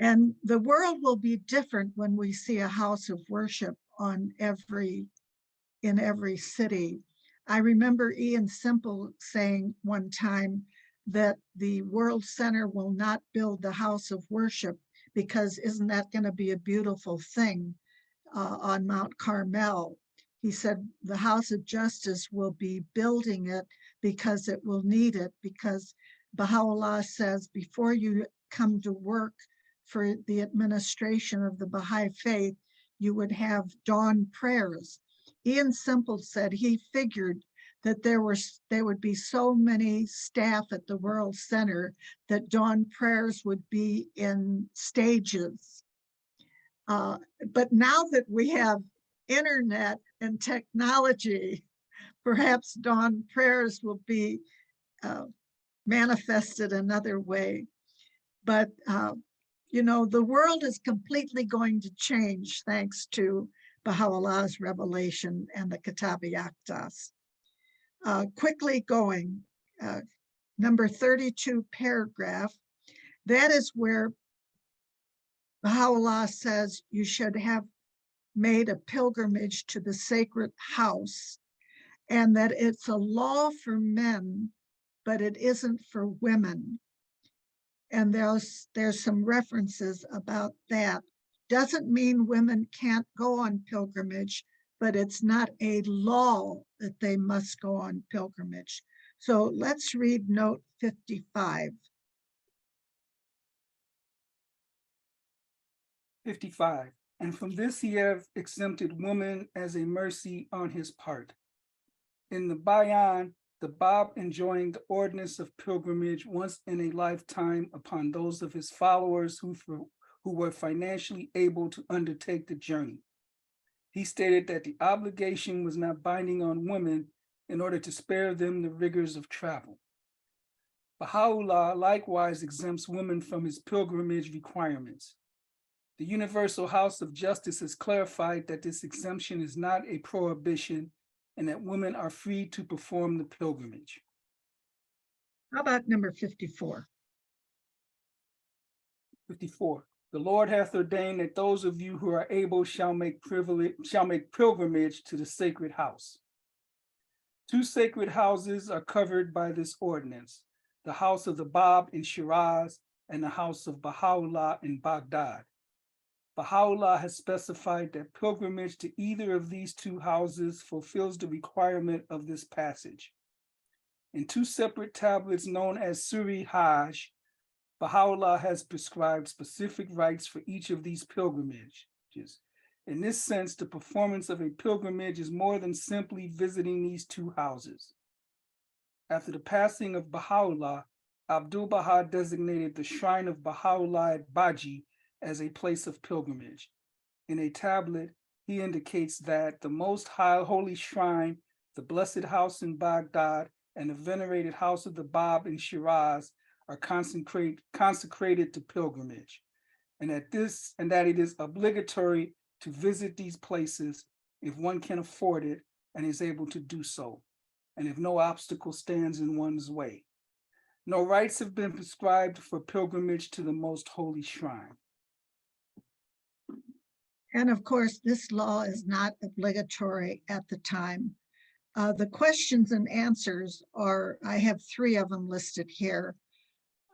And the world will be different when we see a house of worship in every city. I remember Ian Simple saying one time that the World Center will not build the house of worship because isn't that going to be a beautiful thing on Mount Carmel? He said the House of Justice will be building it because it will need it, because Baha'u'llah says before you come to work for the administration of the Baha'i faith, you would have dawn prayers. Ian Simple said he figured that there would be so many staff at the World Center that dawn prayers would be in stages. But now that we have internet and technology, perhaps dawn prayers will be manifested another way. But you know, the world is completely going to change thanks to Baha'u'llah's revelation and the Kitab-i-Aqdas. Quickly going, number 32 paragraph, that is where Baha'u'llah says you should have made a pilgrimage to the sacred house. and that it's a law for men, but it isn't for women. And there's some references about that. Doesn't mean women can't go on pilgrimage, but it's not a law that they must go on pilgrimage. So let's read note 55. 55. And from this he hath exempted woman as a mercy on his part. In the Bayan, the Bab enjoined the ordinance of pilgrimage once in a lifetime upon those of his followers who were financially able to undertake the journey. He stated that the obligation was not binding on women in order to spare them the rigors of travel. Baha'u'llah likewise exempts women from his pilgrimage requirements. The Universal House of Justice has clarified that this exemption is not a prohibition and that women are free to perform the pilgrimage. How about number 54? 54. The Lord hath ordained that those of you who are able shall make pilgrimage to the sacred house. 2 sacred houses are covered by this ordinance, the house of the Bab in Shiraz and the house of Baha'u'llah in Baghdad. Baha'u'llah has specified that pilgrimage to either of these 2 houses fulfills the requirement of this passage. In 2 separate tablets known as Suri Hajj, Baha'u'llah has prescribed specific rites for each of these pilgrimages. In this sense, the performance of a pilgrimage is more than simply visiting these 2 houses. After the passing of Baha'u'llah, Abdul Baha designated the shrine of Baha'u'llah at Baji as a place of pilgrimage. In a tablet, he indicates that the most high holy shrine, the blessed house in Baghdad, and the venerated house of the Bab in Shiraz are consecrated to pilgrimage, and that it is obligatory to visit these places if one can afford it and is able to do so, and if no obstacle stands in one's way. No rites have been prescribed for pilgrimage to the most holy shrine. And of course, this law is not obligatory at the time. The questions and answers are, I have 3 of them listed here.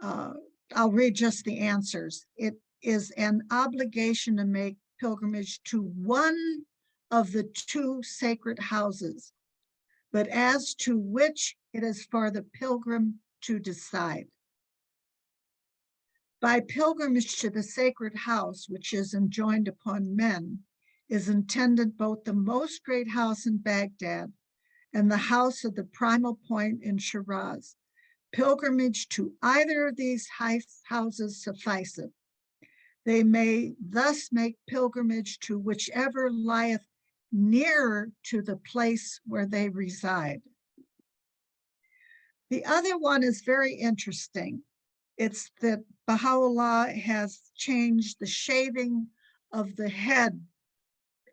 I'll read just the answers. It is an obligation to make pilgrimage to one of the 2 sacred houses, but as to which it is for the pilgrim to decide. By pilgrimage to the sacred house, which is enjoined upon men, is intended both the most great house in Baghdad and the house of the primal point in Shiraz. Pilgrimage to either of these houses sufficeth. They may thus make pilgrimage to whichever lieth nearer to the place where they reside. The other one is very interesting. It's that Baha'u'llah has changed the shaving of the head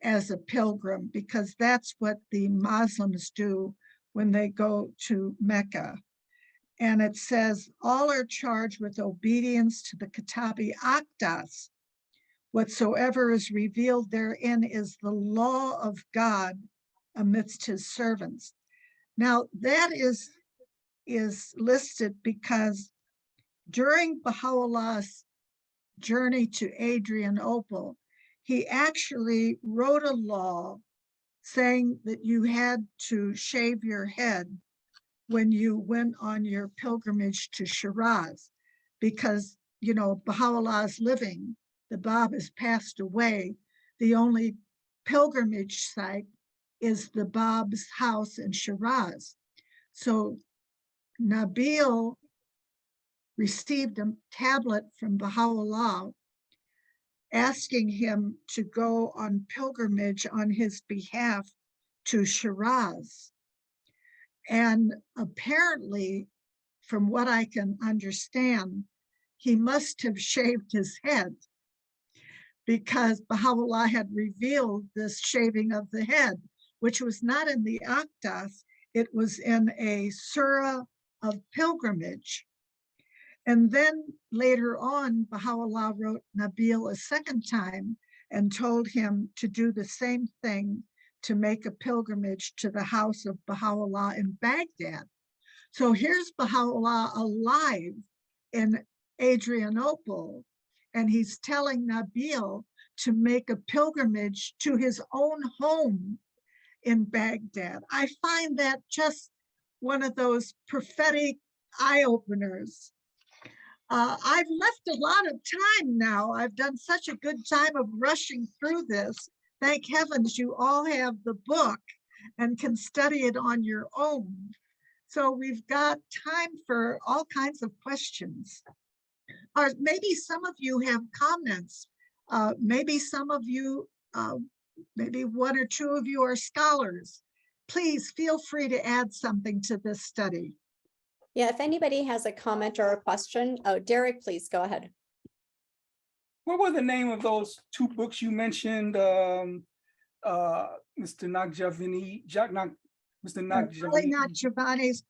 as a pilgrim, because that's what the Muslims do when they go to Mecca. And it says, all are charged with obedience to the Kitab-i-Aqdas. Whatsoever is revealed therein is the law of God amidst his servants. Now that is listed because during Baha'u'llah's journey to Adrianople, he actually wrote a law saying that you had to shave your head when you went on your pilgrimage to Shiraz, because, you know, Baha'u'llah is living, the Bab has passed away. The only pilgrimage site is the Bab's house in Shiraz. So Nabil received a tablet from Baha'u'llah asking him to go on pilgrimage on his behalf to Shiraz. And apparently, from what I can understand, he must have shaved his head, because Baha'u'llah had revealed this shaving of the head, which was not in the Aqdas, it was in a surah of pilgrimage. And then later on, Baha'u'llah wrote Nabil a second time and told him to do the same thing, to make a pilgrimage to the house of Baha'u'llah in Baghdad. So here's Baha'u'llah alive in Adrianople, and he's telling Nabil to make a pilgrimage to his own home in Baghdad. I find that just one of those prophetic eye-openers. I've left a lot of time now. I've done such a good time of rushing through this. Thank heavens you all have the book and can study it on your own. So we've got time for all kinds of questions. Or maybe some of you have comments. Maybe some of you, maybe one or two of you are scholars. Please feel free to add something to this study. Yeah, if anybody has a comment or a question, oh, Derek, please go ahead. What were the name of those two books you mentioned, Mr. Nagjavani, Mr. Probably not Nagjavani? Giovanni's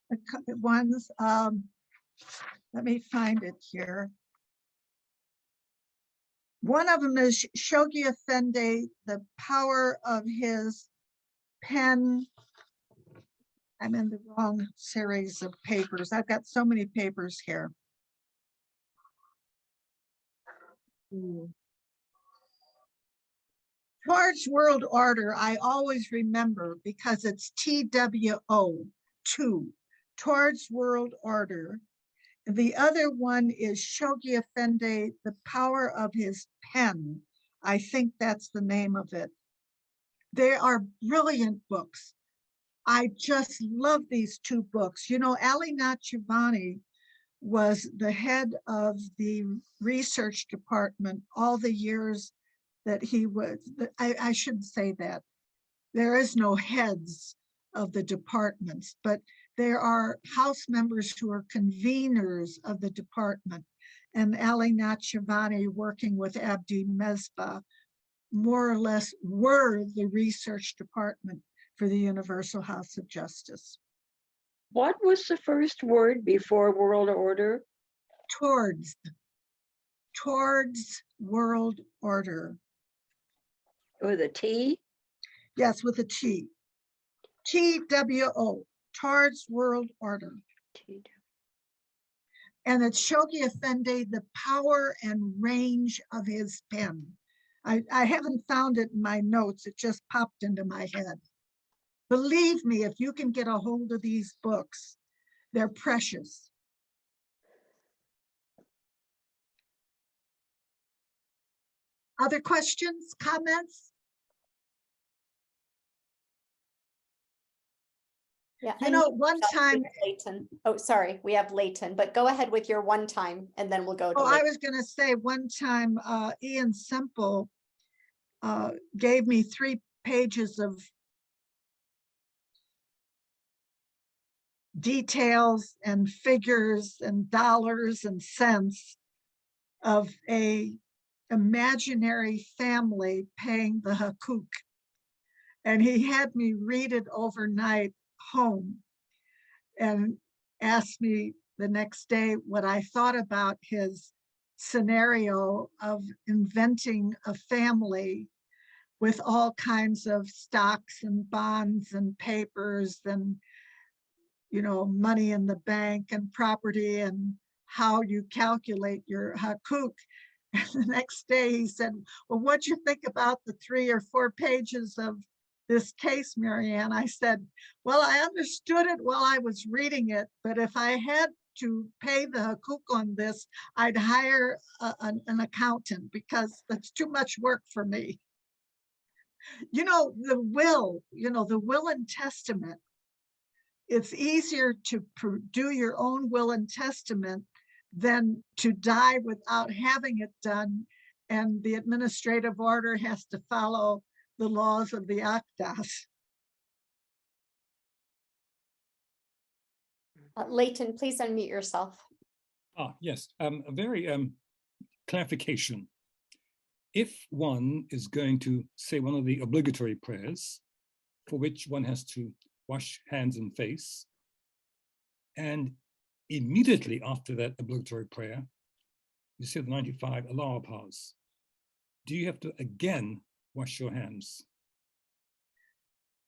ones. Let me find it here. One of them is Shoghi Effendi, The Power of His Pen. I'm in the wrong series of papers. I've got so many papers here. Towards World Order, I always remember because it's TWO, 2, Towards World Order. The other one is Shoghi Effendi, The Power of His Pen. I think that's the name of it. They are brilliant books. I just love these two books. You know, Ali Nachivani was the head of the research department all the years that he was, I shouldn't say that. There is no heads of the departments, but there are House members who are conveners of the department. And Ali Nachivani, working with Abdi Mesbah, more or less were the research department for the Universal House of Justice. What was the first word before world order? Towards World Order. With a T? Yes, with a T. TWO, Towards World Order. T. And it's Shoghi Effendi, The Power and Range of His Pen. I haven't found it in my notes. It just popped into my head. Believe me, if you can get a hold of these books, they're precious. Other questions, comments? Yeah, You know, one time, Leighton. Oh, sorry, we have Leighton, but go ahead with your one time and then we'll go to oh, I Leighton. was going to say one time, Ian Semple gave me 3 pages of details and figures and dollars and cents of a imaginary family paying the hukuk. And he had me read it overnight home and asked me the next day what I thought about his scenario of inventing a family with all kinds of stocks and bonds and papers and, you know, money in the bank and property and how you calculate your hukuk. And the next day he said, well, what'd you think about the 3 or 4 pages of this case, Marianne? I said, well, I understood it while I was reading it, but if I had to pay the hukuk on this, I'd hire an accountant because that's too much work for me. You know, the will, the will and testament, it's easier to do your own will and testament than to die without having it done. And the administrative order has to follow the laws of the Aqdas. Leighton, please unmute yourself. Yes, a very clarification. If one is going to say one of the obligatory prayers, for which one has to wash hands and face, and immediately after that obligatory prayer, you say the 95 Allah Akbars, do you have to again wash your hands?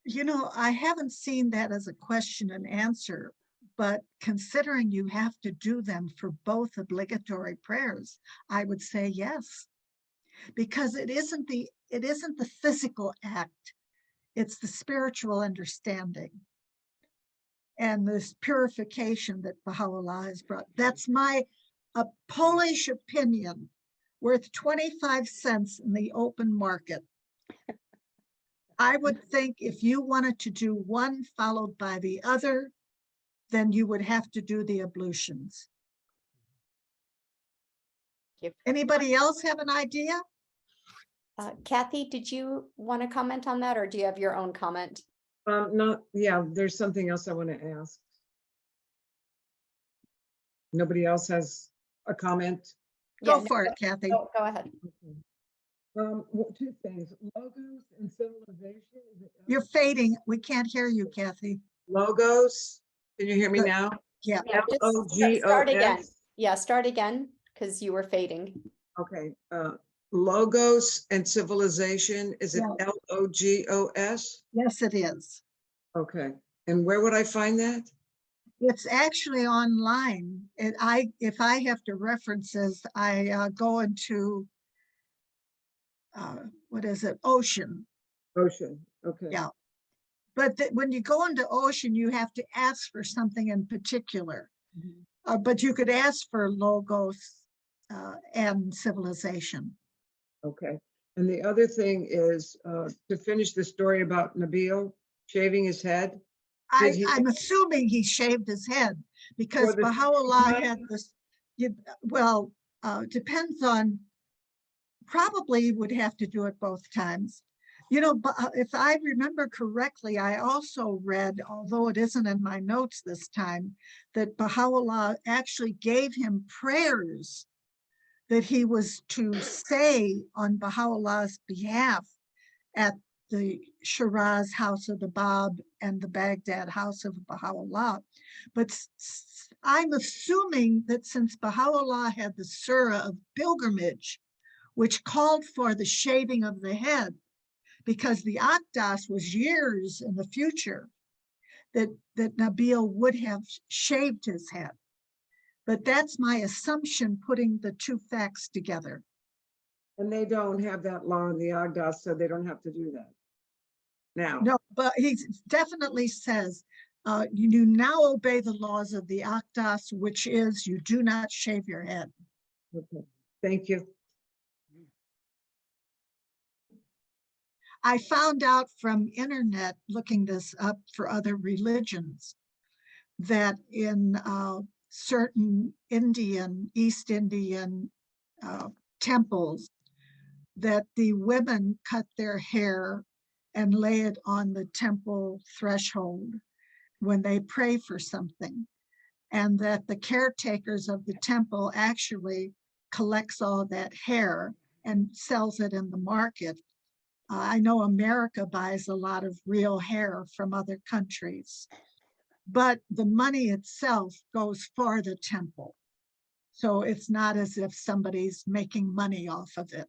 You know, I haven't seen that as a question and answer, but considering you have to do them for both obligatory prayers, I would say yes, because it isn't the physical act, it's the spiritual understanding and this purification that Baha'u'llah has brought. That's a Polish opinion worth 25 cents in the open market. I would think if you wanted to do one followed by the other, then you would have to do the ablutions. Thank you. Anybody else have an idea? Kathy, did you want to comment on that, or do you have your own comment? No, yeah, there's something else I want to ask. Nobody else has a comment? Go Yeah, for it, Kathy. Go ahead. Okay. Well, two things, logos and civilization. You're fading. We can't hear you, Kathy. Logos, can you hear me Good. now? Yeah. Yeah, just start again. Yeah, start again, because you were fading. Okay, logos and civilization, is it Yeah. Logos? Yes, it is. Okay, and where would I find that? It's actually online. If I have to references, I go into what is it? Ocean. Ocean, okay. Yeah. But when you go into Ocean, you have to ask for something in particular. But you could ask for logos and civilization. Okay, and the other thing is to finish the story about Nabil shaving his head. I'm assuming he shaved his head because Baha'u'llah had this, depends on, probably would have to do it both times. You know, but if I remember correctly, I also read, although it isn't in my notes this time, that Baha'u'llah actually gave him prayers that he was to say on Baha'u'llah's behalf at the Shiraz house of the Bab and the Baghdad house of Baha'u'llah. But I'm assuming that since Baha'u'llah had the surah of pilgrimage, which called for the shaving of the head, because the Aqdas was years in the future, that Nabil would have shaved his head. But that's my assumption, putting the two facts together. And they don't have that law in the Aqdas, so they don't have to do that now. No, but he definitely says, you now obey the laws of the Aqdas, which is you do not shave your head. Okay, thank you. I found out from internet, looking this up for other religions, that in certain East Indian temples, that the women cut their hair and lay it on the temple threshold when they pray for something, and that the caretakers of the temple actually collects all that hair and sells it in the market. I know America buys a lot of real hair from other countries, but the money itself goes for the temple. So it's not as if somebody's making money off of it.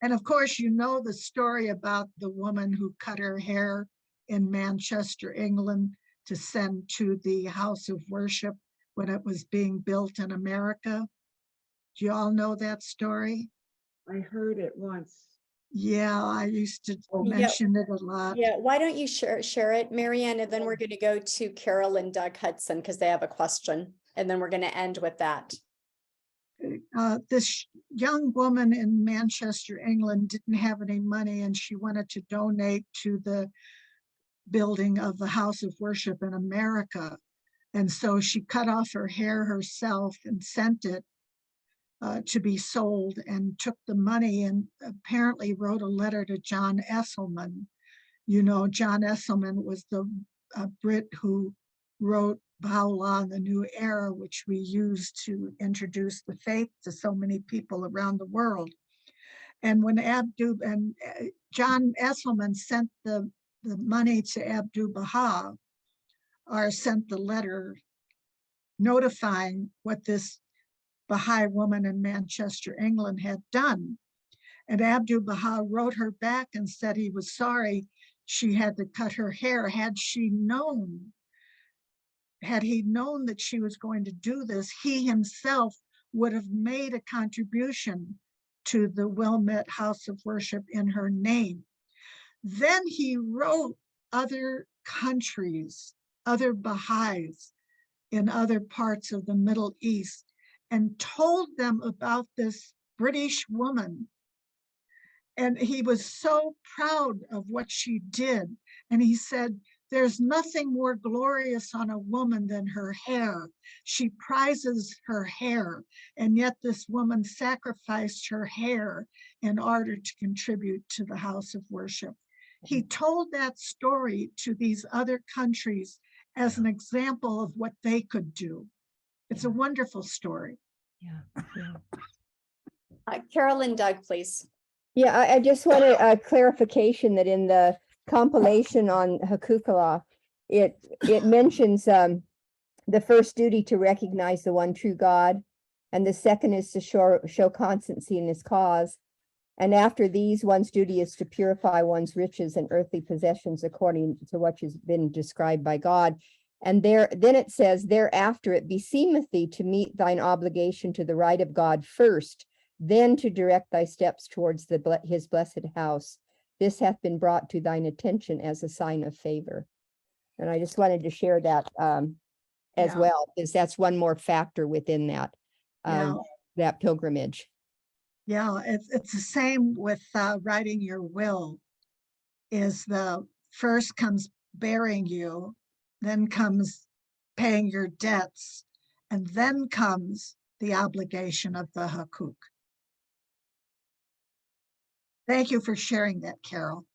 And of course, you know the story about the woman who cut her hair in Manchester, England, to send to the house of worship when it was being built in America. Do you all know that story? I heard it once. Yeah, I used to Yeah. mention it a lot. Yeah, why don't you share it, Marianne, and then we're going to go to Carol and Doug Hudson because they have a question, and then we're going to end with that. This young woman in Manchester, England, didn't have any money, and she wanted to donate to the building of the house of worship in America. And so she cut off her hair herself and sent it to be sold, and took the money and apparently wrote a letter to John Esselman. You know, John Esselman was the Brit who wrote Baha'u'llah and the New Era, which we use to introduce the faith to so many people around the world. And when John Esselman sent the money to Abdu'l-Baha, or sent the letter notifying what this Baha'i woman in Manchester, England had done. And Abdu'l-Baha wrote her back and said he was sorry she had to cut her hair. Had he known that she was going to do this, he himself would have made a contribution to the Wilmette House of Worship in her name. Then he wrote other countries, other Baha'is in other parts of the Middle East, and told them about this British woman. And he was so proud of what she did. And he said, there's nothing more glorious on a woman than her hair. She prizes her hair, and yet this woman sacrificed her hair in order to contribute to the house of worship. He told that story to these other countries as an example of what they could do. It's a wonderful story. Yeah. Carolyn Doug, please. Yeah, I just wanted a clarification that in the compilation on Hakukallah, it mentions the first duty to recognize the one true God, and the second is to show constancy in his cause. And after these, one's duty is to purify one's riches and earthly possessions according to what has been described by God. And then it says, thereafter it beseemeth thee to meet thine obligation to the right of God first, then to direct thy steps towards his blessed house. This hath been brought to thine attention as a sign of favor. And I just wanted to share that as Yeah. well, because that's one more factor within that, Yeah. that pilgrimage. Yeah, it's the same with writing your will. Is the first comes burying you, then comes paying your debts, and then comes the obligation of the Hakuk. Thank you for sharing that, Carol.